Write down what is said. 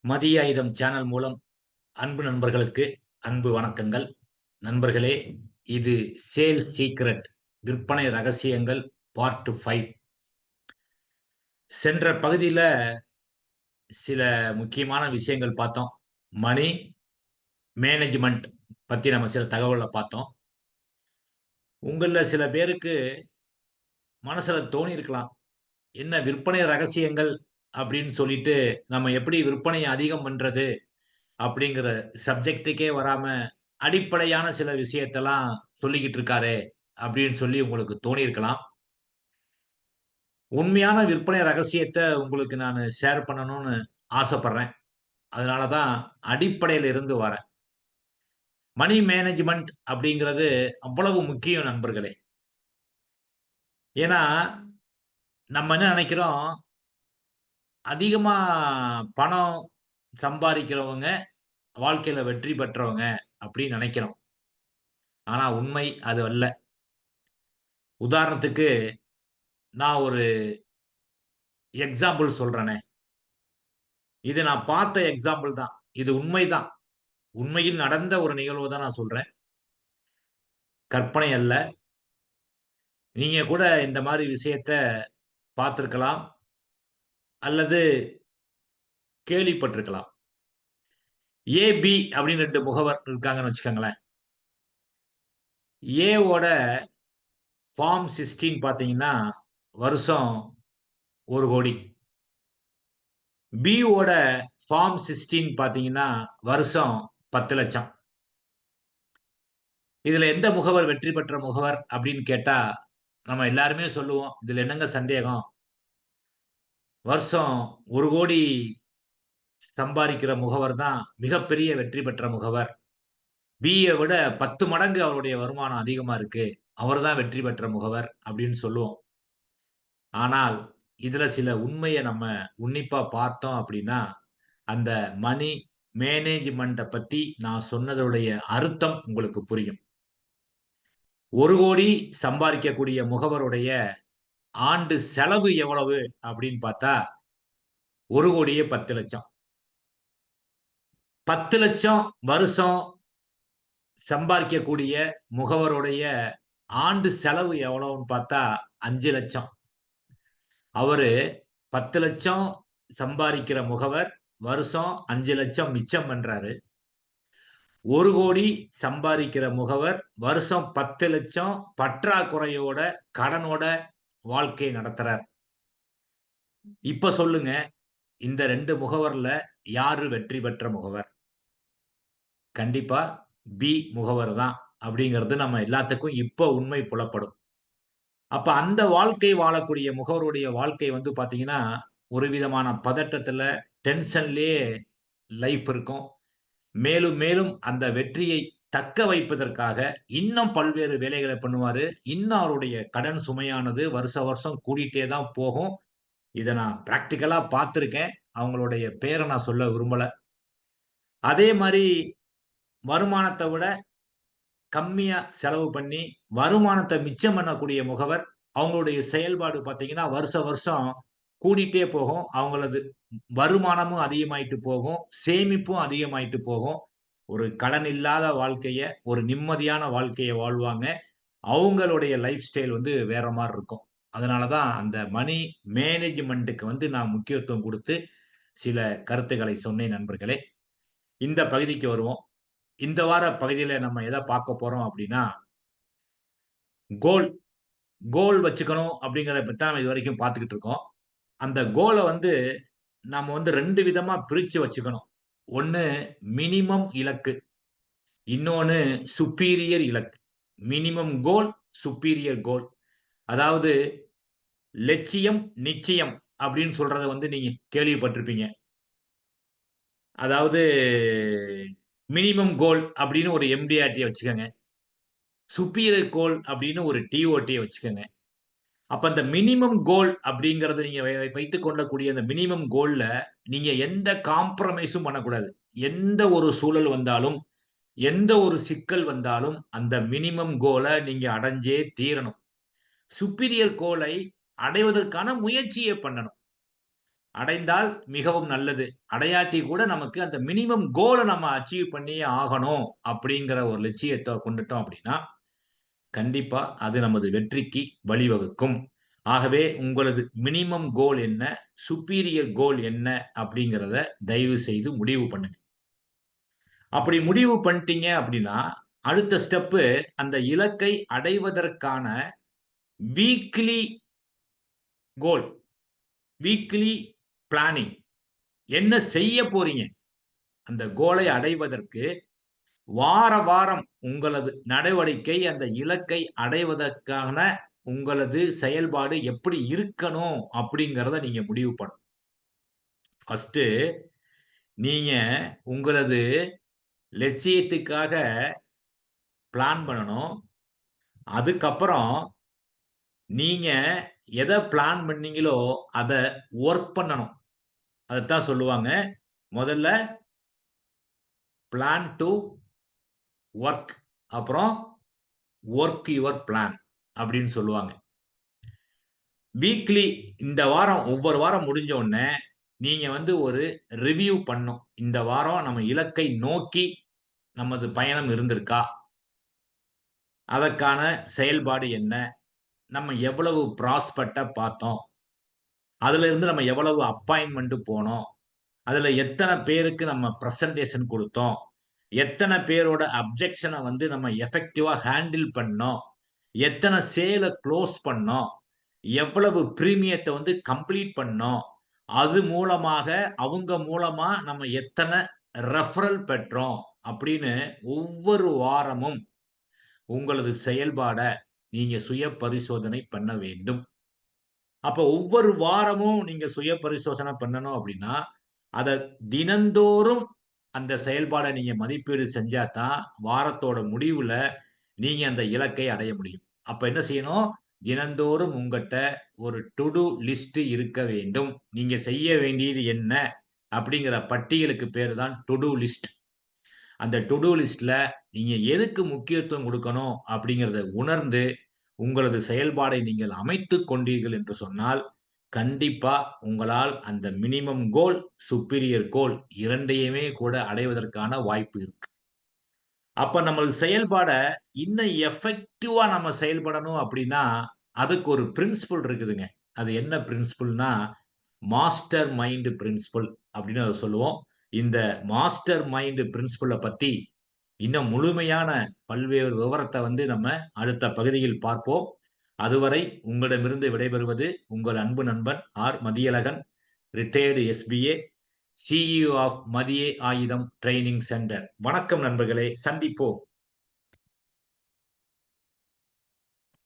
மதிய ஆயுதம் சேனல் மூலம் அன்பு நண்பர்களுக்கு அன்பு வணக்கங்கள். நண்பர்களே, இது சேல்ஸ் சீக்ரெட் விற்பனை ரகசியங்கள் பார்ட் 5. சென்ற பகுதியில சில முக்கியமான விஷயங்கள் பார்த்தோம். மணி மேனேஜ்மென்ட் பத்தி நம்ம சில தகவல பார்த்தோம். உங்கள்ல சில பேருக்கு மனசுல தோணியிருக்கலாம். என்ன விற்பனை ரகசியங்கள் அப்படின்னு சொல்லிட்டு, நம்ம எப்படி விற்பனைய அதிகம் பண்றது? அப்படிங்கிற சப்ஜெக்ட்டுக்கே வராம, அடிப்படையான சில விஷயத்தெல்லாம் சொல்லிக்கிட்டு இருக்காரே! அப்படின்னு சொல்லி உங்களுக்கு தோணியிருக்கலாம். உண்மையான விற்பனை ரகசியத்த உங்களுக்கு நானு ஷேர் பண்ணணும்னு ஆசைப்படுறேன். அதனால தான் அடிப்படையில இருந்து வரேன். மனி மேனேஜ்மென்ட் அப்படிங்கிறது அவ்வளவு முக்கியம் நண்பர்களே! ஏன்னா, நம்ம என்ன நெனைக்கிறோம், அதிகமா பணம் சம்பாரிக்கிறவங்க வாழ்க்கையில வெற்றி பெற்றவங்க அப்படின்னு நெனைக்கிறோம். ஆனா உண்மை அது அல்ல. உதாரணத்துக்கு நான் ஒரு எக்ஸாம்பிள் சொல்றேனே. இது நான் பார்த்த எக்ஸாம்பிள் தான். இது உண்மைதான். உண்மையில் நடந்த ஒரு நிகழ்வு தான் நான் சொல்றேன். கற்பனை அல்ல. நீங்க கூட இந்த மாரி விஷயத்த பார்த்திருக்கலாம். அல்லது கேள்விப்பட்டிருக்கலாம். ஏபி அப்படின்னு 2 முகவர் இருக்காங்கன்னு வச்சுக்கோங்களேன். ஏவோட ஃபார்ம் 16 பார்த்தீங்கன்னா, வருஷம் 1,00,00,000. பியோட ஃபார்ம் 16 பார்த்தீங்கன்னா, வருஷம் 10,00,000. இதுல எந்த முகவர் வெற்றி பெற்ற முகவர் அப்படின்னு கேட்டா, நம்ம எல்லாருமே சொல்லுவோம். இதுல என்னங்க சந்தேகம்? வருஷம் 1,00,00,000 சம்பாரிக்கிற முகவர் தான் மிகப்பெரிய வெற்றி பெற்ற முகவர். பிய விட 10 மடங்கு அவருடைய வருமானம் அதிகமா இருக்கு. அவர் தான் வெற்றி பெற்ற முகவர் அப்படின்னு சொல்லுவோம். ஆனால், இதுல சில உண்மைய நம்ம உன்னிப்பா பார்த்தோம் அப்படின்னா, அந்த மனி மேனேஜ்மென்ட்ட பத்தி நான் சொன்னதுடைய அர்த்தம் உங்களுக்கு புரியும். 1,00,00,000 சம்பாரிக்கக்கூடிய முகவருடைய ஆண்டு செலவு எவ்வளவு அப்படின்னு பார்த்தா, 1,00,00,000 10,00,000. 10,00,000 வருஷம் சம்பாரிக்கக்கூடிய முகவருடைய ஆண்டு செலவு எவ்வளவுன்னு பார்த்தா 5,00,000. அவரு 10,00,000 சம்பாரிக்கிற முகவர் வருஷம் 5,00,000 மிச்சம் பண்றாரு. 1,00,00,000 சம்பாரிக்கிற முகவர் வருஷம் 10,00,000 பற்றாக்குறையோட, கடனோட வாழ்க்கை நடத்துறார். இப்ப சொல்லுங்க, இந்த 2 முகவர்ல யாரு வெற்றி பெற்ற முகவர்? கண்டிப்பா பி முகவர் தான். அப்படிங்கிறது நம்ம எல்லாத்துக்கும் இப்ப உண்மை புலப்படும். அப்ப அந்த வாழ்க்கை வாழக்கூடிய முகவருடைய வாழ்க்கை வந்து பார்த்தீங்கன்னா, ஒரு விதமான பதட்டத்துல, டென்ஷன்லயே லைஃப் இருக்கும். மேலும், மேலும் அந்த வெற்றியை தக்க வைப்பதற்காக இன்னும் பல்வேறு வேலைகள பண்ணுவாரு. இன்னும் அவருடைய கடன் சுமையானது வருஷ வருஷம் கூடிட்டே தான் போகும். இத நான் பிராக்டிகலா பார்த்திருக்கேன். அவங்களுடைய பேர நான் சொல்ல விரும்பல. அதே மாரி வருமானத்த விட கம்மியா செலவு பண்ணி, வருமானத்த மிச்சம் பண்ணக்கூடிய முகவர், அவங்களுடைய செயல்பாடு பார்த்தீங்கன்னா, வருஷ வருஷம் கூடிட்டே போகும். அவங்களது வருமானமும் அதிகமாயிட்டு போகும். சேமிப்பும் அதிகமாயிட்டு போகும். ஒரு கடன் இல்லாத வாழ்க்கைய, ஒரு நிம்மதியான வாழ்க்கைய வாழ்வாங்க. அவங்களுடைய லைஃப் ஸ்டைல் வந்து வேற மாரி இருக்கும். அதனால தான் அந்த மனி மேனேஜ்மென்ட்க்கு வந்து நான் முக்கியத்துவம் குடுத்து, சில கருத்துக்களை சொன்னேன் நண்பர்களே. இந்த பகுதிக்கு வருவோம். இந்த வார பகுதியில நம்ம எத பார்க்க போறோம் அப்டின்னா, கோல் கோல் வச்சுக்கணும் அப்படிங்கிறத பத்தி தான் நம்ம இதுவரைக்கும் பார்த்துக்கிட்டு இருக்கோம். அந்த கோல வந்து நாம வந்து 2 விதமா பிரிச்சு வச்சுக்கணும். ஒண்ணு மினிமம் இலக்கு. இன்னொன்னு சுப்பீரியர் இலக்கு. மினிமம் கோல், சுப்பீரியர் கோல். அதாவது லட்சியம், நிச்சயம் அப்படின்னு சொல்றத வந்து நீங்க கேள்விப்பட்டிருப்பீங்க. அதாவது மினிமம் கோல் அப்படின்னு ஒரு எம்டிஆர்டிய வச்சுக்கங்க. சுப்பீரியர் கோல் அப்படின்னு ஒரு டிஓடிய வச்சுக்கங்க. அப்ப அந்த மினிமம் கோல் அப்படிங்கிறத நீங்க வைத்துக் கொள்ளக்கூடிய அந்த மினிமம் கோல்ல நீங்க எந்த காம்ப்ரமைஸும் பண்ணக்கூடாது. எந்த ஒரு சூழல் வந்தாலும், எந்த ஒரு சிக்கல் வந்தாலும், அந்த மினிமம் கோல நீங்க அடைஞ்சே தீரணும். சுப்பீரியர் கோலை அடைவதற்கான முயற்சிய பண்ணணும். அடைந்தால் மிகவும் நல்லது. அடையாட்டி கூட நமக்கு அந்த மினிமம் கோல நம்ம அச்சீவ் பண்ணியே ஆகணும் அப்படிங்கிற ஒரு லட்சியத்த கொண்டுட்டோம் அப்படின்னா, கண்டிப்பா அது நமது வெற்றிக்கு வழிவகுக்கும். ஆகவே உங்களது மினிமம் கோல் என்ன? சுப்பீரியர் கோல் என்ன? அப்படிங்கிறத தயவு செய்து முடிவு பண்ணுங்க. அப்படி முடிவு பண்ணிட்டீங்க அப்படின்னா, அடுத்த ஸ்டெப்பு அந்த இலக்கை அடைவதற்கான வீக்லி கோல், வீக்லி பிளானிங் என்ன செய்ய போறீங்க? அந்த கோலை அடைவதற்கு வார வாரம் உங்களது நடவடிக்கை அந்த இலக்கை அடைவதற்கான உங்களது செயல்பாடு எப்படி இருக்கணும் அப்படிங்கிறத நீங்க முடிவு பண்ணணும். ஃபர்ஸ்ட்டு நீங்க உங்களது லட்சியத்துக்காக பிளான் பண்ணணும். அதுக்கப்புறம் நீங்க எத பிளான் பண்ணீங்களோ, அத வொர்க் பண்ணணும். அதத்தான் சொல்லுவாங்க. முதல்ல பிளான் டூ வொர்க். அப்புறம் வொர்க் யுவர் பிளான் அப்படின்னு சொல்லுவாங்க. வீக்லி இந்த வாரம் ஒவ்வொரு வாரம் முடிஞ்ச உடனே, நீங்க ஒரு ரிவ்யூ பண்ணணும். இந்த வாரம் நம்ம இலக்கை நோக்கி நமது பயணம் இருந்திருக்கா? அதற்கான செயல்பாடு என்ன? நம்ம எவ்வளவு ப்ராஸ்பெக்ட்ட பார்த்தோம்? அதிலிருந்து நம்ம எவ்வளவு அப்பாயின்ட்மென்ட் போனோம்? அதுல எத்தன பேருக்கு நம்ம பிரசன்டேஷன் குடுத்தோம்? எத்தன பேரோட அப்ஜெக்ஷன நம்ம எஃபெக்டிவா ஹேண்டில் பண்ணோம்? எத்தன சேல குளோஸ் பண்ணோம்? எவ்வளவு பிரீமியத்த கம்ப்ளீட் பண்ணோம்? அது மூலமாக அவங்க மூலமா நம்ம எத்தன ரெஃபரல் பெற்றோம்? அப்படின்னு ஒவ்வொரு வாரமும் உங்களது செயல்பாட நீங்க சுய பரிசோதனை பண்ண வேண்டும். அப்ப ஒவ்வொரு வாரமும் நீங்க சுய பரிசோதனை பண்ணணும் அப்படின்னா, அத தினந்தோறும் அந்த செயல்பாட நீங்க மதிப்பீடு செஞ்சா தான், வாரத்தோட முடிவுல நீங்க அந்த இலக்கை அடைய முடியும். அப்ப என்ன செய்யணும்? தினந்தோறும் உங்கட்ட ஒரு டு டூ லிஸ்ட் இருக்க வேண்டும். நீங்க செய்ய வேண்டியது என்ன? அப்படிங்கிற பட்டியலுக்கு பேரு தான் டு டூ லிஸ்ட். அந்த டு டூ லிஸ்ட்ல நீங்க எதுக்கு முக்கியத்துவம் குடுக்கணும் அப்படிங்கிறத உணர்ந்து, உங்களது செயல்பாடை நீங்கள் அமைத்துக் கொண்டீர்கள் என்று சொன்னால், கண்டிப்பா உங்களால் அந்த மினிமம் கோல், சுப்பீரியர் கோல் 2யுமே கூட அடைவதற்கான வாய்ப்பு இருக்கு. அப்ப நமது செயல்பாட இன்னும் எஃபெக்டிவா நம்ம செயல்படணும் அப்படின்னா, அதுக்கு ஒரு பிரின்சிபல் இருக்குதுங்க. அது என்ன பிரின்சிபல்னா, மாஸ்டர் மைண்ட் பிரின்சிபல் அப்படின்னு அத சொல்லுவோம். இந்த மாஸ்டர் மைண்ட் பிரின்சிபல பத்தி இன்னும் முழுமையான பல்வேறு விவரத்த நம்ம அடுத்த பகுதியில் பார்ப்போம். அதுவரை உங்களிடமிருந்து விடைபெறுவது உங்கள் அன்பு நண்பன் R. Mathiyazhagan, retired SPA, CEO of Mathiye Ayudham training centre. வணக்கம் நண்பர்களே! சந்திப்போம்.